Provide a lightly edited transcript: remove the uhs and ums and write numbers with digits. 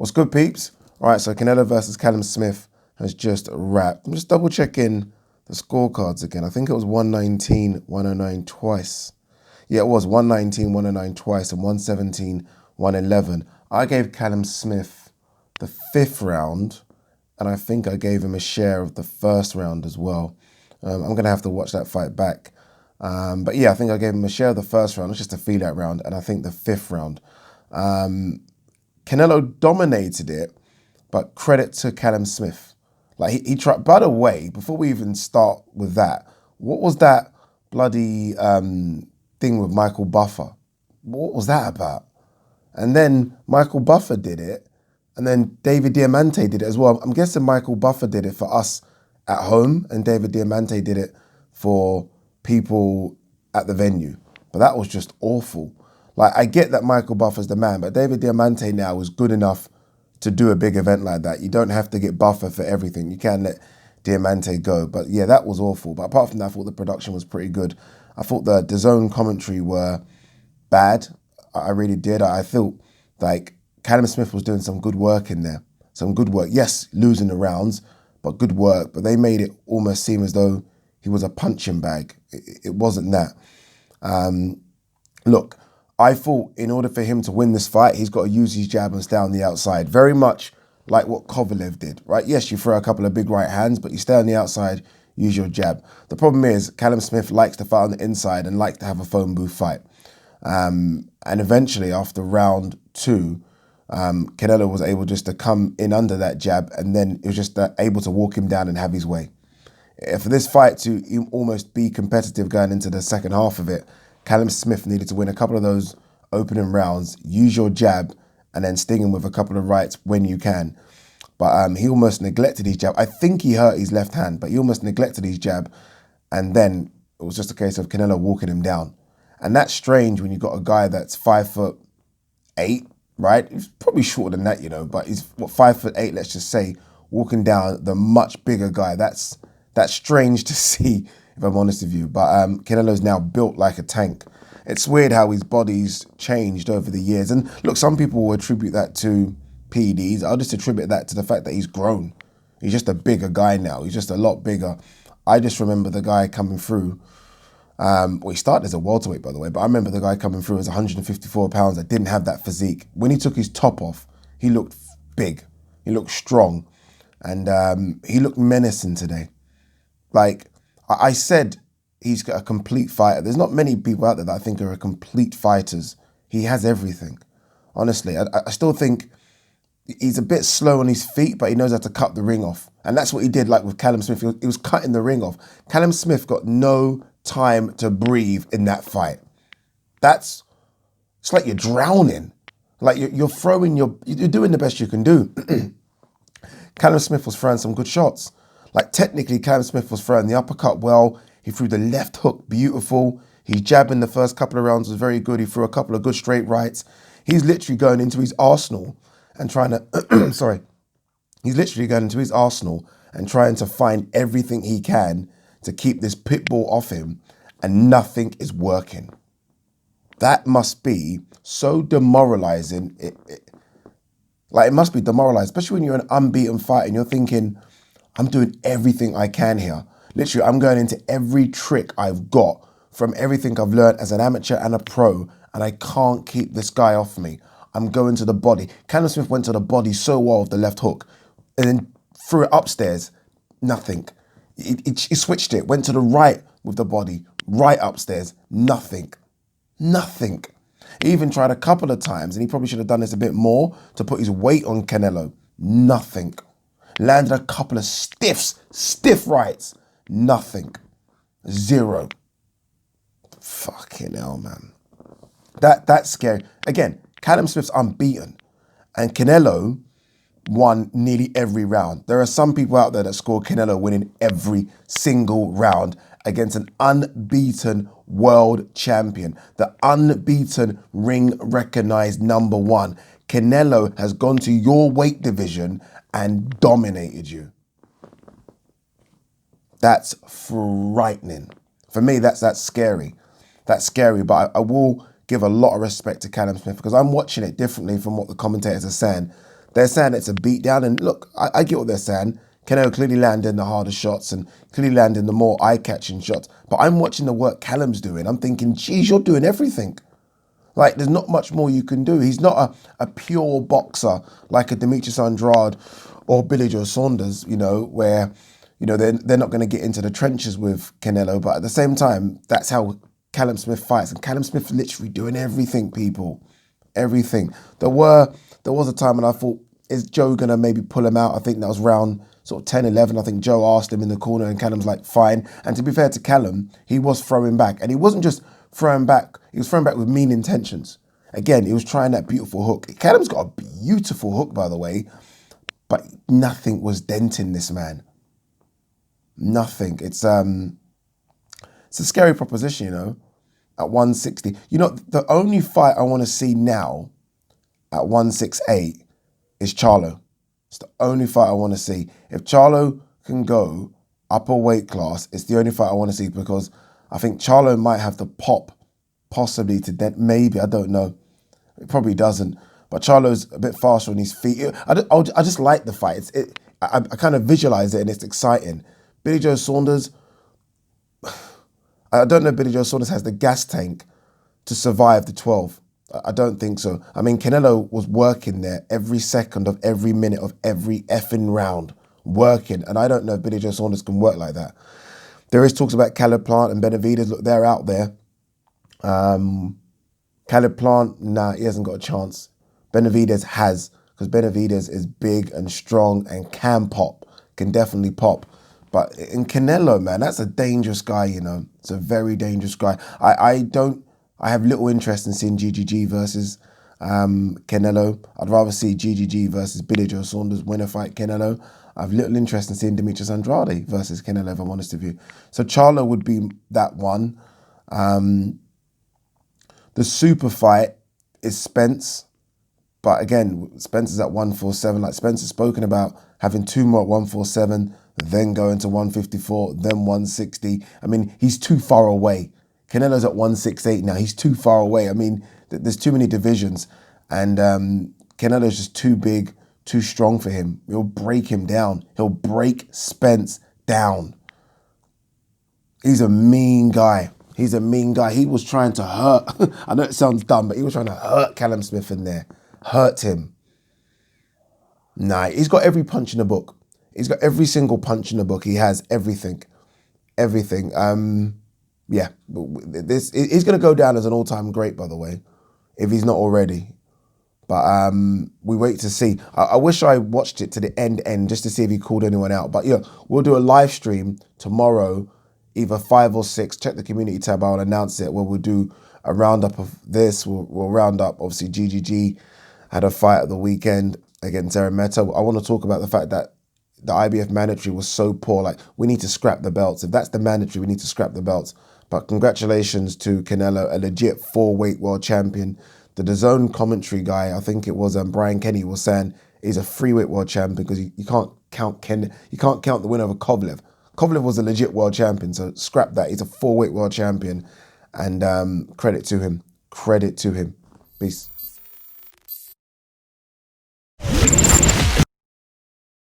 What's good, peeps? All right, so Canelo versus Callum Smith has just wrapped. I'm just double checking the scorecards again. I think it was 119, 109 twice. Yeah, it was 119, 109 twice, and 117, 111. I gave Callum Smith the fifth round, and I think I gave him a share of the first round as well. I'm going to have to watch that fight back. But yeah, I think I gave him a share of the first round. It's just a feel-out round, and I think the fifth round. Canelo dominated it, but credit to Callum Smith. Like he tried. By the way, before we even start with that, what was that bloody thing with Michael Buffer? What was that about? And then Michael Buffer did it, and then David Diamante did it as well. I'm guessing Michael Buffer did it for us at home, and David Diamante did it for people at the venue. But that was just awful. Like, I get that Michael Buffer's the man, but David Diamante now is good enough to do a big event like that. You don't have to get Buffer for everything. You can let Diamante go. But yeah, that was awful. But apart from that, I thought the production was pretty good. I thought the DAZN commentary were bad. I really did. I felt like Callum Smith was doing some good work in there. Some good work. Yes, losing the rounds, but good work. But they made it almost seem as though he was a punching bag. It wasn't that. Look, I thought in order for him to win this fight, he's got to use his jab and stay on the outside. Very much like what Kovalev did, right? Yes, you throw a couple of big right hands, but you stay on the outside, use your jab. The problem is Callum Smith likes to fight on the inside and likes to have a phone booth fight. And eventually, after round two, Canelo was able just to come in under that jab, and then it was just able to walk him down and have his way. For this fight to almost be competitive going into the second half of it, Callum Smith needed to win a couple of those opening rounds, use your jab, and then sting him with a couple of rights when you can. But he almost neglected his jab. I think he hurt his left hand, but he almost neglected his jab. And then it was just a case of Canelo walking him down. And that's strange when you've got a guy that's 5'8", right? He's probably shorter than that, but he's 5'8", let's just say, walking down the much bigger guy. That's strange to see, if I'm honest with you. But Canelo's now built like a tank. It's weird how his body's changed over the years. And look, some people will attribute that to PEDs. I'll just attribute that to the fact that he's grown. He's just a bigger guy now. He's just a lot bigger. I just remember the guy coming through. He started as a welterweight, by the way, but I remember the guy coming through as 154 pounds that didn't have that physique. When he took his top off, he looked big. He looked strong. And he looked menacing today. Like, I said he's a complete fighter. There's not many people out there that I think are complete fighters. He has everything. Honestly, I still think he's a bit slow on his feet, but he knows how to cut the ring off. And that's what he did, like with Callum Smith. He was cutting the ring off. Callum Smith got no time to breathe in that fight. It's like you're drowning. Like you're doing the best you can do. Callum Smith was throwing some good shots. Like, technically, Callum Smith was throwing the uppercut well. He threw the left hook beautiful. His jab in the first couple of rounds was very good. He threw a couple of good straight rights. He's literally going into his arsenal and trying to, He's literally going into his arsenal and trying to find everything he can to keep this pit bull off him, and nothing is working. That must be so demoralizing. It must be demoralizing, especially when you're an unbeaten fighter and you're thinking, I'm doing everything I can here. Literally, I'm going into every trick I've got from everything I've learned as an amateur and a pro, and I can't keep this guy off me. I'm going to the body. Callum Smith went to the body so well with the left hook, and then threw it upstairs. Nothing. He switched it, went to the right with the body, right upstairs. Nothing. Nothing. He even tried a couple of times, and he probably should have done this a bit more to put his weight on Canelo. Nothing. Landed a couple of stiff rights. Nothing. Zero. Fucking hell, man. That's scary. Again, Callum Smith's unbeaten, and Canelo won nearly every round. There are some people out there that score Canelo winning every single round against an unbeaten world champion, the unbeaten ring-recognized number one. Canelo has gone to your weight division and dominated you. That's frightening. For me, that's scary. That's scary, but I will give a lot of respect to Callum Smith because I'm watching it differently from what the commentators are saying. They're saying it's a beatdown, and look, I get what they're saying. Canelo clearly landing the harder shots and clearly landing the more eye-catching shots. But I'm watching the work Callum's doing. I'm thinking, geez, you're doing everything. Like, there's not much more you can do. He's not a pure boxer like a Demetrius Andrade or Billy Joe Saunders, where, they're not going to get into the trenches with Canelo. But at the same time, that's how Callum Smith fights. And Callum Smith literally doing everything, people. Everything. There was a time when I thought, is Joe going to maybe pull him out? I think that was round sort of 10, 11. I think Joe asked him in the corner and Callum's like, fine. And to be fair to Callum, he was throwing back. And he wasn't just throwing back, he was throwing back with mean intentions. Again, he was trying that beautiful hook. Callum's got a beautiful hook, by the way, but nothing was denting this man. Nothing. It's a scary proposition, at 160. The only fight I want to see now at 168 is Charlo. It's the only fight I want to see. If Charlo can go upper weight class, it's the only fight I want to see, because I think Charlo might have the pop possibly to dent. Maybe, I don't know. It probably doesn't. But Charlo's a bit faster on his feet. I just like the fight. I kind of visualize it and it's exciting. Billy Joe Saunders, I don't know if Billy Joe Saunders has the gas tank to survive the 12. I don't think so. I mean, Canelo was working there every second of every minute of every effing round, working. And I don't know if Billy Joe Saunders can work like that. There is talks about Caleb Plant and Benavidez. Look, they're out there. Caleb Plant, nah, he hasn't got a chance. Benavidez has, because Benavidez is big and strong and can pop, can definitely pop. But in Canelo, man, that's a dangerous guy, It's a very dangerous guy. I have little interest in seeing GGG versus Canelo. I'd rather see GGG versus Billy Joe Saunders win a fight Canelo. I have little interest in seeing Demetrius Andrade versus Canelo, if I'm honest with you. So Charlo would be that one. The super fight is Spence. But again, Spence is at 147. Like Spence has spoken about having two more at 147, then going to 154, then 160. I mean, he's too far away. Canelo's at 168 now. He's too far away. I mean, there's too many divisions. And Canelo's just too big, too strong for him. He'll break him down. He'll break Spence down. He's a mean guy. He's a mean guy. He was trying to hurt. I know it sounds dumb, but he was trying to hurt Callum Smith in there. Hurt him. Nah, he's got every punch in the book. He's got every single punch in the book. He has everything. Everything. Yeah. He's going to go down as an all-time great, by the way, if he's not already. But we wait to see. I wish I watched it to the end just to see if he called anyone out. But we'll do a live stream tomorrow, either 5 or 6. Check the community tab. I'll announce it, where we'll do a roundup of this. We'll round up, obviously, GGG had a fight at the weekend against Meta. I want to talk about the fact that the IBF mandatory was so poor. Like, we need to scrap the belts. If that's the mandatory, we need to scrap the belts. But congratulations to Canelo, a legit 4-weight world champion. The DAZN commentary guy, I think it was Brian Kenny, was saying he's a 3-weight world champion because you can't count you can't count the winner of Kovalev. Kovalev was a legit world champion, so scrap that. He's a 4-weight world champion, and credit to him. Credit to him. Peace.